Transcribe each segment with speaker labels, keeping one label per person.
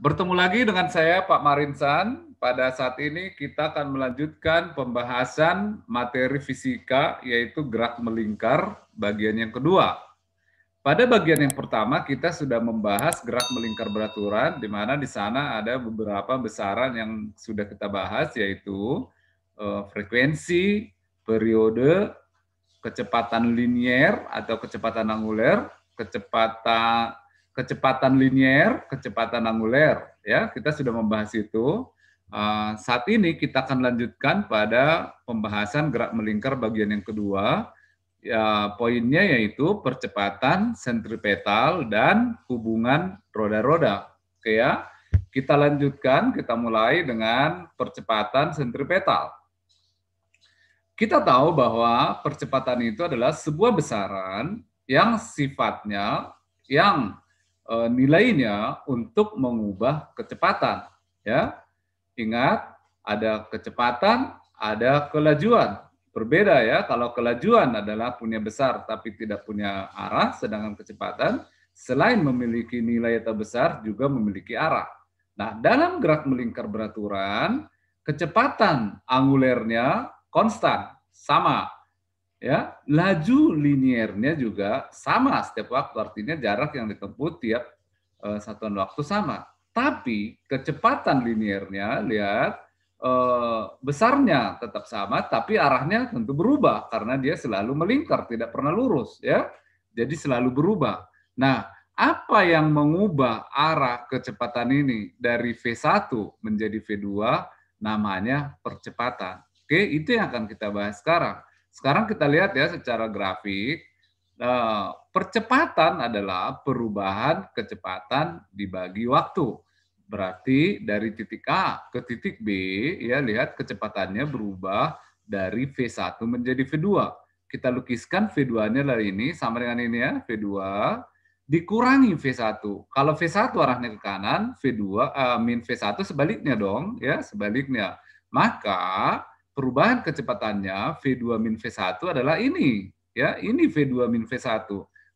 Speaker 1: Bertemu lagi dengan saya Pak Marinsan. Pada saat ini kita akan melanjutkan pembahasan materi fisika yaitu gerak melingkar bagian yang kedua. Pada bagian yang pertama kita sudah membahas gerak melingkar beraturan di mana di sana ada beberapa besaran yang sudah kita bahas yaitu frekuensi, periode, kecepatan linier atau kecepatan anguler, kecepatan linier, kecepatan anguler. Ya, kita sudah membahas itu. Saat ini kita akan lanjutkan pada pembahasan gerak melingkar bagian yang kedua. Ya, poinnya yaitu percepatan sentripetal dan hubungan roda-roda. Oke ya, kita lanjutkan, kita mulai dengan percepatan sentripetal. Kita tahu bahwa percepatan itu adalah sebuah besaran yang sifatnya, yang nilainya untuk mengubah kecepatan. Ya, ingat ada kecepatan, ada kelajuan. Berbeda ya, kalau kelajuan adalah punya besar tapi tidak punya arah, sedangkan kecepatan selain memiliki nilai atau besar juga memiliki arah. Nah, dalam gerak melingkar beraturan, kecepatan angulernya konstan, sama. Ya, laju liniernya juga sama setiap waktu, artinya jarak yang ditempuh tiap satuan waktu sama. Tapi kecepatan liniernya, lihat, besarnya tetap sama, tapi arahnya tentu berubah karena dia selalu melingkar, tidak pernah lurus, ya. Jadi selalu berubah. Nah, apa yang mengubah arah kecepatan ini dari V1 menjadi V2 namanya percepatan. Oke, itu yang akan kita bahas sekarang. Sekarang kita lihat ya secara grafik, percepatan adalah perubahan kecepatan dibagi waktu. Berarti dari titik A ke titik B, ya lihat kecepatannya berubah dari V1 menjadi V2. Kita lukiskan V2-nya dari ini, sama dengan ini ya, V2, dikurangi V1. Kalau V1 arahnya ke kanan, V2 min V1 sebaliknya dong, ya sebaliknya. Maka perubahan kecepatannya V2 min V1 adalah ini, ya ini V2 min V1.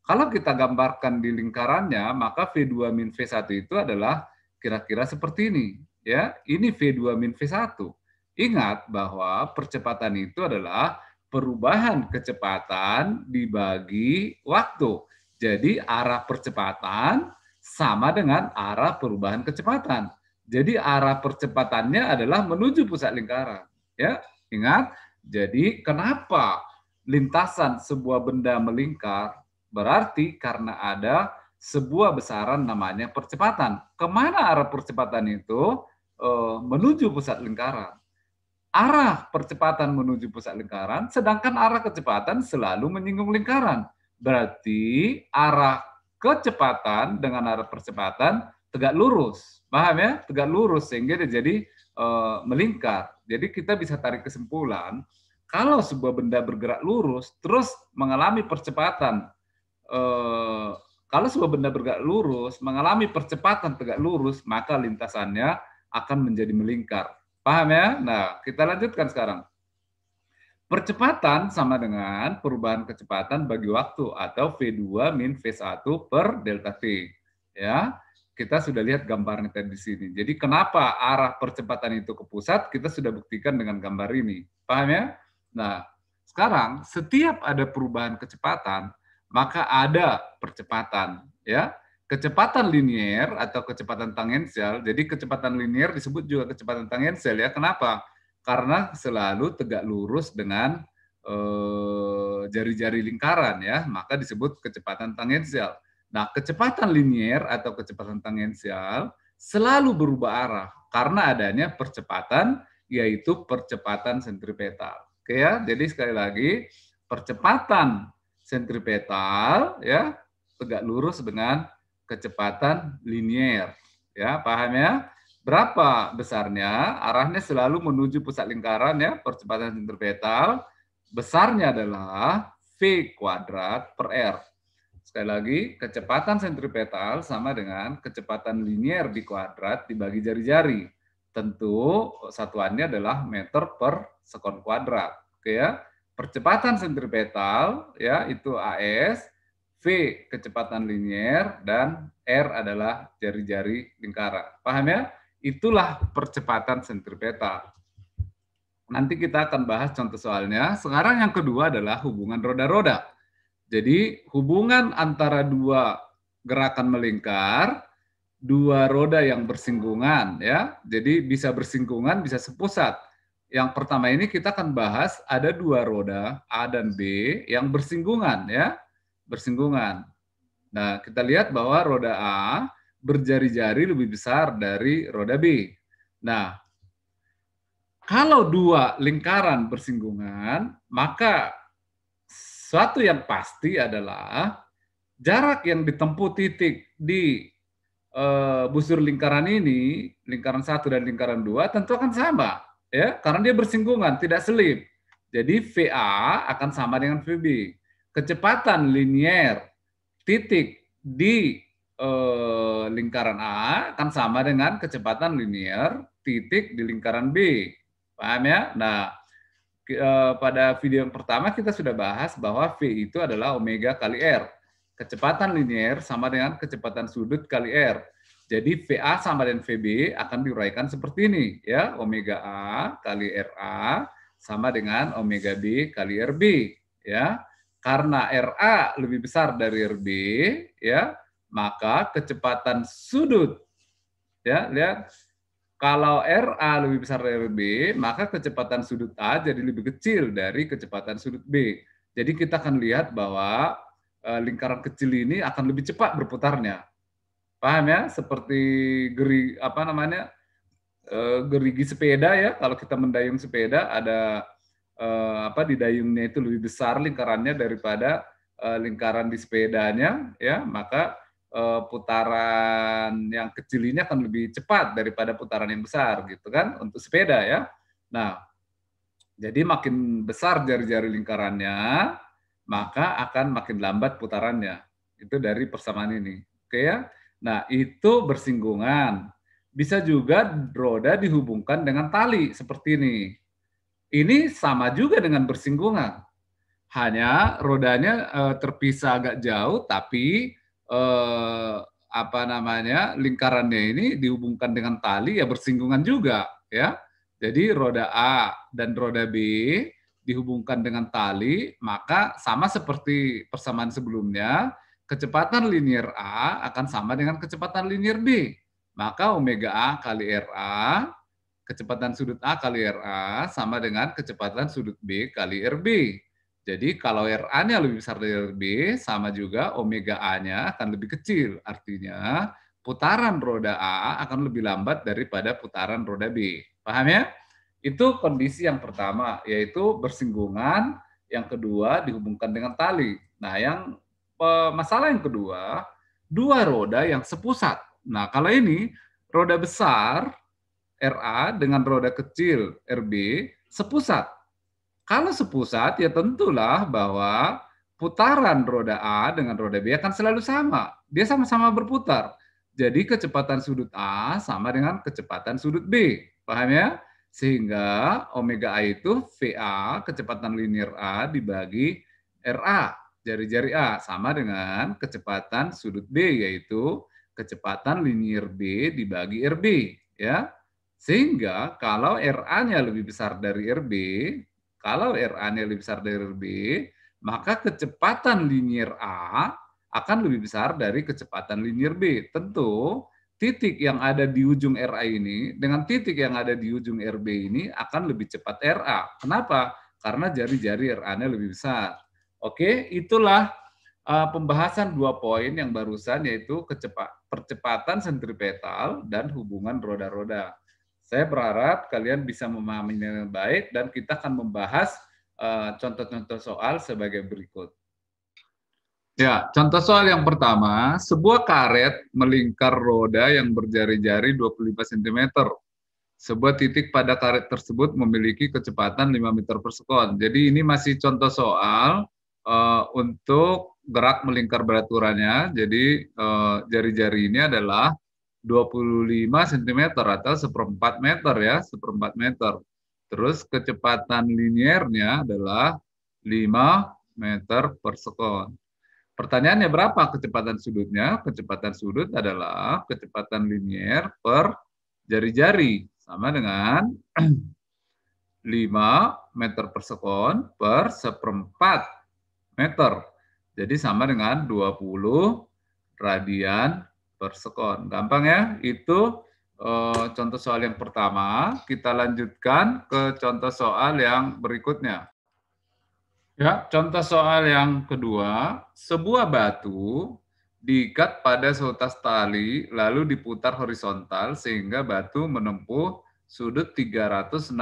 Speaker 1: Kalau kita gambarkan di lingkarannya, maka V2 min V1 itu adalah kira-kira seperti ini, ya. Ini V2 min V1. Ingat bahwa percepatan itu adalah perubahan kecepatan dibagi waktu. Jadi arah percepatan sama dengan arah perubahan kecepatan. Jadi arah percepatannya adalah menuju pusat lingkaran, ya. Ingat, jadi kenapa lintasan sebuah benda melingkar? Berarti karena ada sebuah besaran namanya percepatan. Kemana arah percepatan itu? Menuju pusat lingkaran. Arah percepatan menuju pusat lingkaran, sedangkan arah kecepatan selalu menyinggung lingkaran. Berarti arah kecepatan dengan arah percepatan tegak lurus. Paham ya? Tegak lurus sehingga dia jadi melingkar. Jadi kita bisa tarik kesimpulan, kalau sebuah benda bergerak lurus, terus mengalami percepatan, kalau sebuah benda bergerak lurus, mengalami percepatan tegak lurus, maka lintasannya akan menjadi melingkar. Paham ya? Nah, kita lanjutkan sekarang. Percepatan sama dengan perubahan kecepatan bagi waktu atau V2 min V1 per delta T. Ya, kita sudah lihat gambarnya tadi di sini. Jadi kenapa arah percepatan itu ke pusat, kita sudah buktikan dengan gambar ini. Paham ya? Nah, sekarang setiap ada perubahan kecepatan, maka ada percepatan, ya. Kecepatan linier atau kecepatan tangensial. Jadi kecepatan linier disebut juga kecepatan tangensial ya. Kenapa? Karena selalu tegak lurus dengan jari-jari lingkaran ya, maka disebut kecepatan tangensial. Nah, kecepatan linier atau kecepatan tangensial selalu berubah arah karena adanya percepatan, yaitu percepatan sentripetal. Oke ya, jadi sekali lagi percepatan sentripetal ya tegak lurus dengan kecepatan linier. Ya, paham ya? Berapa besarnya? Arahnya selalu menuju pusat lingkaran ya, percepatan sentripetal. Besarnya adalah V kuadrat per R. Sekali lagi, kecepatan sentripetal sama dengan kecepatan linier di kuadrat dibagi jari-jari. Tentu satuannya adalah meter per sekon kuadrat. Oke ya. Percepatan sentripetal ya itu AS, V kecepatan linier, dan R adalah jari-jari lingkaran. Paham ya? Itulah percepatan sentripetal. Nanti kita akan bahas contoh soalnya. Sekarang yang kedua adalah hubungan roda-roda. Jadi hubungan antara dua gerakan melingkar, dua roda yang bersinggungan, ya. Jadi bisa bersinggungan, bisa sepusat. Yang pertama ini kita akan bahas ada dua roda A dan B yang bersinggungan, ya, bersinggungan. Nah, kita lihat bahwa roda A berjari-jari lebih besar dari roda B. Nah, kalau dua lingkaran bersinggungan, maka suatu yang pasti adalah jarak yang ditempuh titik di busur lingkaran ini, lingkaran 1 dan lingkaran 2 tentu akan sama, ya, karena dia bersinggungan, tidak selip. Jadi VA akan sama dengan VB. Kecepatan linier titik di lingkaran A akan sama dengan kecepatan linier titik di lingkaran B. Paham ya? Nah, pada video yang pertama kita sudah bahas bahwa V itu adalah omega kali R. Kecepatan linier sama dengan kecepatan sudut kali R. Jadi VA sama dengan VB akan diuraikan seperti ini, ya. Omega A kali RA sama dengan omega B kali RB, ya. Karena RA lebih besar dari RB, ya, maka kecepatan sudut, ya, lihat, kalau RA lebih besar dari RB, maka kecepatan sudut A jadi lebih kecil dari kecepatan sudut B. Jadi kita akan lihat bahwa lingkaran kecil ini akan lebih cepat berputarnya. Paham ya? Seperti gerigi sepeda, ya. Kalau kita mendayung sepeda ada di dayungnya itu lebih besar lingkarannya daripada lingkaran di sepedanya, ya, maka putaran yang kecil ini akan lebih cepat daripada putaran yang besar, gitu kan, untuk sepeda, ya. Nah, jadi makin besar jari-jari lingkarannya, maka akan makin lambat putarannya. Itu dari persamaan ini, oke ya. Nah, itu bersinggungan. Bisa juga roda dihubungkan dengan tali seperti ini. Ini sama juga dengan bersinggungan. Hanya rodanya terpisah agak jauh, tapi lingkarannya ini dihubungkan dengan tali, ya bersinggungan juga, ya. Jadi roda A dan roda B dihubungkan dengan tali, maka sama seperti persamaan sebelumnya, kecepatan linier A akan sama dengan kecepatan linier B. Maka omega A kali RA, kecepatan sudut A kali RA sama dengan kecepatan sudut B kali RB. Jadi kalau RA-nya lebih besar dari RB, sama juga omega A-nya akan lebih kecil. Artinya putaran roda A akan lebih lambat daripada putaran roda B. Paham ya? Itu kondisi yang pertama, yaitu bersinggungan. Yang kedua dihubungkan dengan tali. Nah, masalah yang kedua, dua roda yang sepusat. Nah, kalau ini roda besar RA dengan roda kecil RB sepusat. Kalau sepusat, ya tentulah bahwa putaran roda A dengan roda B akan selalu sama. Dia sama-sama berputar. Jadi kecepatan sudut A sama dengan kecepatan sudut B. Paham ya? Sehingga omega A itu VA, kecepatan linier A dibagi RA, jari-jari A, sama dengan kecepatan sudut B, yaitu kecepatan linier B dibagi RB. Ya. Sehingga kalau RA-nya lebih besar dari RB, maka kecepatan linier A akan lebih besar dari kecepatan linier B. Tentu titik yang ada di ujung RA ini dengan titik yang ada di ujung RB ini akan lebih cepat RA. Kenapa? Karena jari-jari RA-nya lebih besar. Oke, itulah pembahasan 2 poin yang barusan, yaitu percepatan sentripetal dan hubungan roda-roda. Saya berharap kalian bisa memahaminya dengan baik, dan kita akan membahas contoh-contoh soal sebagai berikut. Ya, contoh soal yang pertama, sebuah karet melingkar roda yang berjari-jari 25 cm. Sebuah titik pada karet tersebut memiliki kecepatan 5 meter per sekon. Jadi ini masih contoh soal untuk gerak melingkar beraturannya. Jadi jari-jari ini adalah 25 cm atau 1/4 meter, ya, 1/4 meter. Terus kecepatan liniernya adalah 5 meter per sekon. Pertanyaannya berapa kecepatan sudutnya? Kecepatan sudut adalah kecepatan linier per jari-jari, sama dengan 5 meter per sekon per seperempat meter. Jadi sama dengan 20 radian per sekon. Gampang ya? Itu contoh soal yang pertama. Kita lanjutkan ke contoh soal yang berikutnya. Ya, contoh soal yang kedua, sebuah batu diikat pada seutas tali lalu diputar horizontal sehingga batu menempuh sudut 360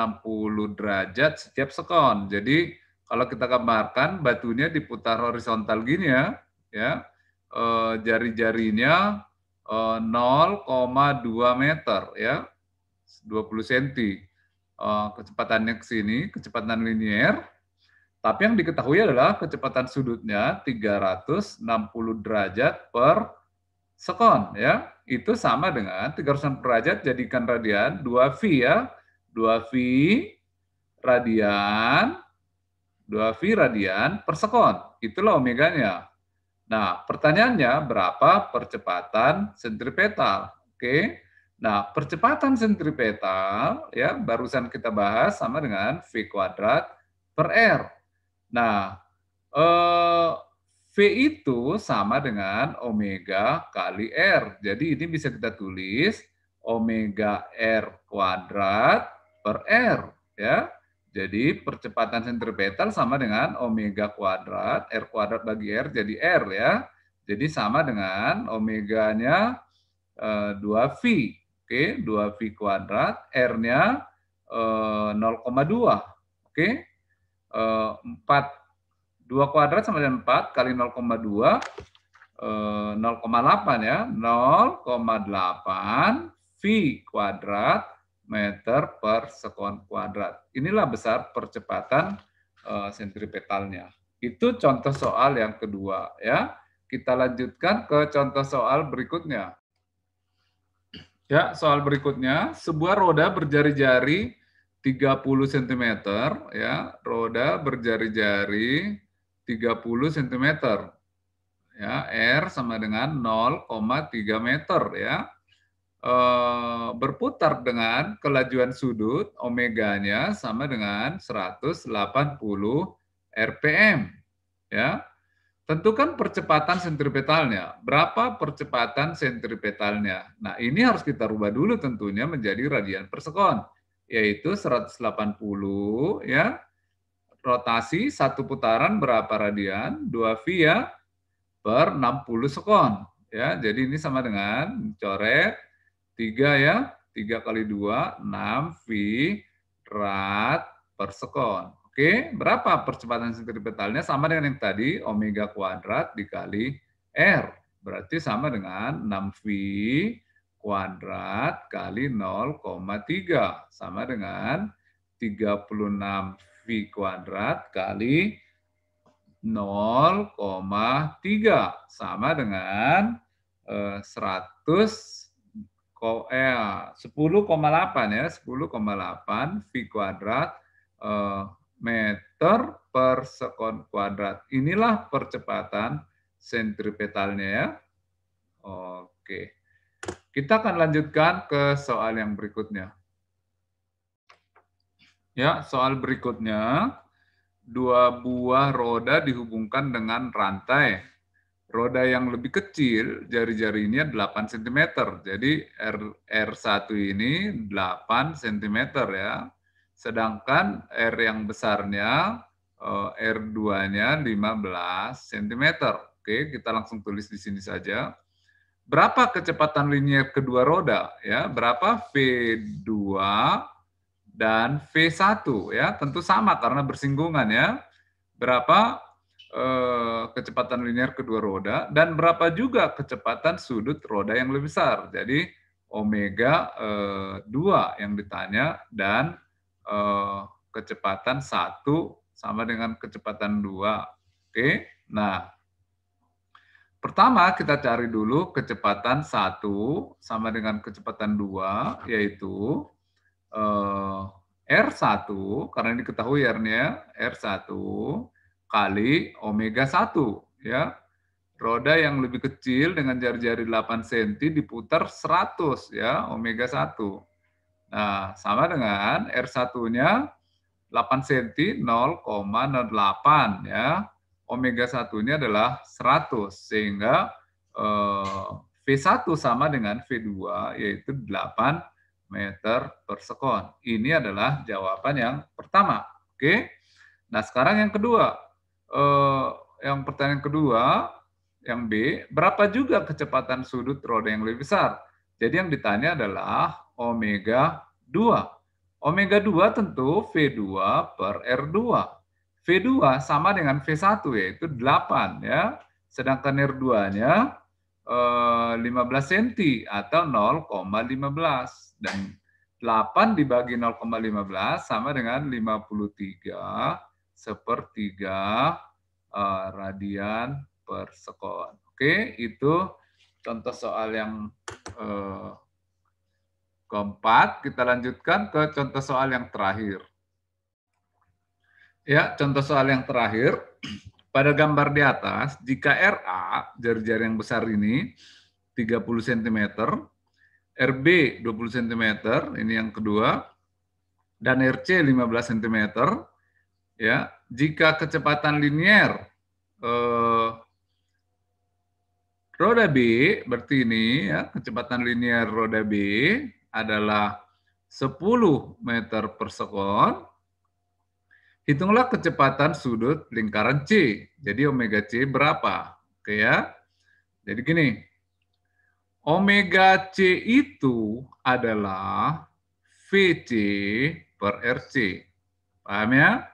Speaker 1: derajat setiap sekon. Jadi kalau kita gambarkan batunya diputar horizontal gini ya, jari-jarinya 0,2 meter ya, 20 cm. Kecepatannya ke sini, kecepatan linier. Tapi yang diketahui adalah kecepatan sudutnya 360 derajat per sekon ya. Itu sama dengan 360 derajat jadikan radian 2V ya. 2V radian 2V radian per sekon. Itulah omeganya. Nah, pertanyaannya berapa percepatan sentripetal? Oke. Nah, percepatan sentripetal ya barusan kita bahas sama dengan V kuadrat per R. Nah, V itu sama dengan omega kali R. Jadi ini bisa kita tulis omega R kuadrat per R. Ya. Jadi percepatan sentripetal sama dengan omega kuadrat, R kuadrat bagi R jadi R ya. Jadi sama dengan omeganya 2V. Oke, 2V kuadrat, R-nya 0,2. Oke. 4 2 kuadrat sama dengan 4 kali 0,2 0,8 ya, 0,8 V kuadrat meter per sekon kuadrat. Inilah besar percepatan sentripetalnya. Itu contoh soal yang kedua ya. Kita lanjutkan ke contoh soal berikutnya. Ya, soal berikutnya, sebuah roda berjari-jari 30 cm ya, roda berjari-jari 30 cm. Ya, R sama dengan 0,3 meter ya. Berputar dengan kelajuan sudut omeganya sama dengan 180 rpm ya. Tentukan percepatan sentripetalnya. Berapa percepatan sentripetalnya? Nah, ini harus kita rubah dulu tentunya menjadi radian per sekon, yaitu 180 ya. Rotasi satu putaran berapa radian? 2V ya per 60 sekon. Ya, jadi ini sama dengan coret 3 ya. 3 kali 2 6V rad per sekon. Oke, berapa percepatan sentripetalnya? Sama dengan yang tadi, omega kuadrat dikali R. Berarti sama dengan 6V kuadrat kali 0,3. Sama dengan 36V kuadrat kali 0,3. Sama dengan 10,8 ya, 10,8 V kuadrat meter per sekon kuadrat. Inilah percepatan sentripetalnya ya. Oke. Kita akan lanjutkan ke soal yang berikutnya. Ya, soal berikutnya, dua buah roda dihubungkan dengan rantai. Roda yang lebih kecil, jari-jarinya 8 cm. Jadi R1 ini 8 cm ya. Sedangkan R yang besarnya, R2-nya 15 cm. Oke, kita langsung tulis di sini saja. Berapa kecepatan linier kedua roda? Ya, berapa V2 dan V1 ya? Tentu sama karena bersinggungan ya. Berapa kecepatan linier kedua roda dan berapa juga kecepatan sudut roda yang lebih besar. Jadi omega 2 yang ditanya dan kecepatan 1 sama dengan kecepatan 2. Oke. Nah, pertama kita cari dulu kecepatan 1 sama dengan kecepatan 2 yaitu R1 karena diketahui R-nya R1 kali omega 1 ya. roda yang lebih kecil dengan jari-jari 8 cm diputar 100 ya, omega 1. Nah, sama dengan R1-nya 8 cm 0,08 ya. Omega 1-nya adalah 100 sehingga V1 sama dengan V2 yaitu 8 meter per sekon. Ini adalah jawaban yang pertama. Oke. Nah, sekarang yang kedua. Yang pertanyaan kedua, yang B, berapa juga kecepatan sudut roda yang lebih besar? Jadi yang ditanya adalah omega 2. Omega 2 tentu V2 per R2. V2 sama dengan V1 yaitu 8 ya. Sedangkan R2-nya 15 cm atau 0,15 dan 8 dibagi 0,15 sama dengan 53/3 radian per sekon. Oke, itu contoh soal yang keempat. Kita lanjutkan ke contoh soal yang terakhir. Ya, contoh soal yang terakhir. Pada gambar di atas, jika RA, jari-jari yang besar ini, 30 cm, RB 20 cm, ini yang kedua, dan RC 15 cm, ya, jika kecepatan linier roda B, berarti ini ya, kecepatan linier roda B adalah 10 meter per sekon. Hitunglah kecepatan sudut lingkaran C. Jadi omega C berapa? Oke ya. Jadi gini, omega C itu adalah VC per RC. Paham ya?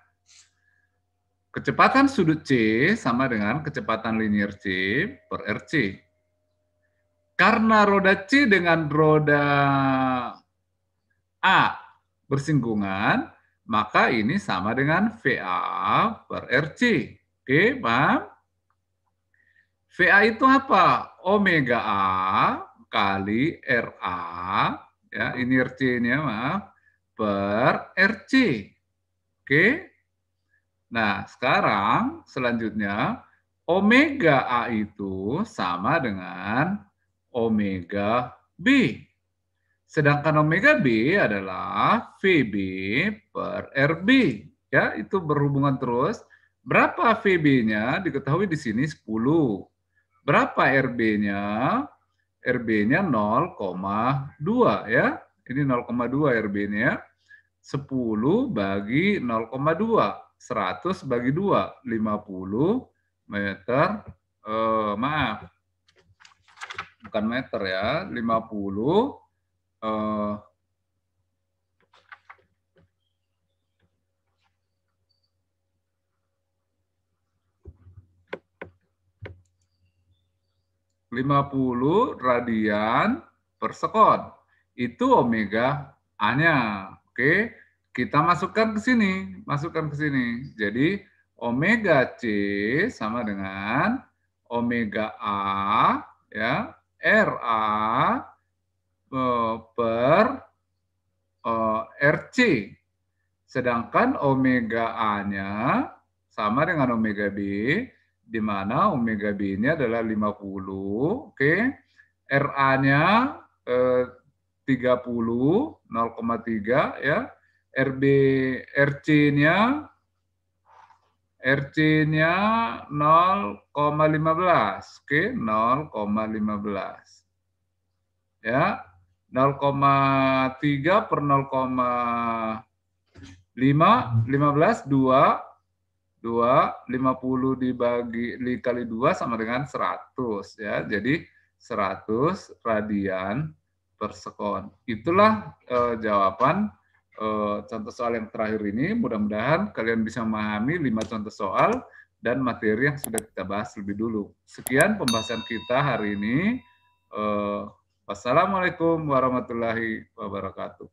Speaker 1: Kecepatan sudut C sama dengan kecepatan linier C per RC. Karena roda C dengan roda A bersinggungan, maka ini sama dengan VA per RC. Oke, paham? VA itu apa? Omega A kali RA, ya, ini RC-nya maaf, per RC. Oke? Nah, sekarang selanjutnya omega A itu sama dengan omega B. Sedangkan omega B adalah VB per RB. Ya, itu berhubungan terus. Berapa VB-nya? Diketahui di sini 10. Berapa RB-nya? RB-nya 0,2 ya. Ini 0,2 RB-nya. 10 bagi 0,2. 100 bagi 2, 50 meter, maaf, bukan meter ya, 50 radian per sekon. Itu omega A-nya. Oke. Kita masukkan ke sini, Jadi omega C sama dengan omega A ya, RA per RC. Sedangkan omega A-nya sama dengan omega B, di mana omega B ini adalah 50, oke. RA-nya 30, 0,3 ya. RC-nya 0,15, oke, 0,15. Ya, 0,3 per 0,5, 15, 2, 50 dikali 2 sama dengan 100 ya. Jadi 100 radian per sekon. Itulah jawaban contoh soal yang terakhir ini. Mudah-mudahan kalian bisa memahami 5 contoh soal dan materi yang sudah kita bahas lebih dulu. Sekian pembahasan kita hari ini. Wassalamualaikum warahmatullahi wabarakatuh.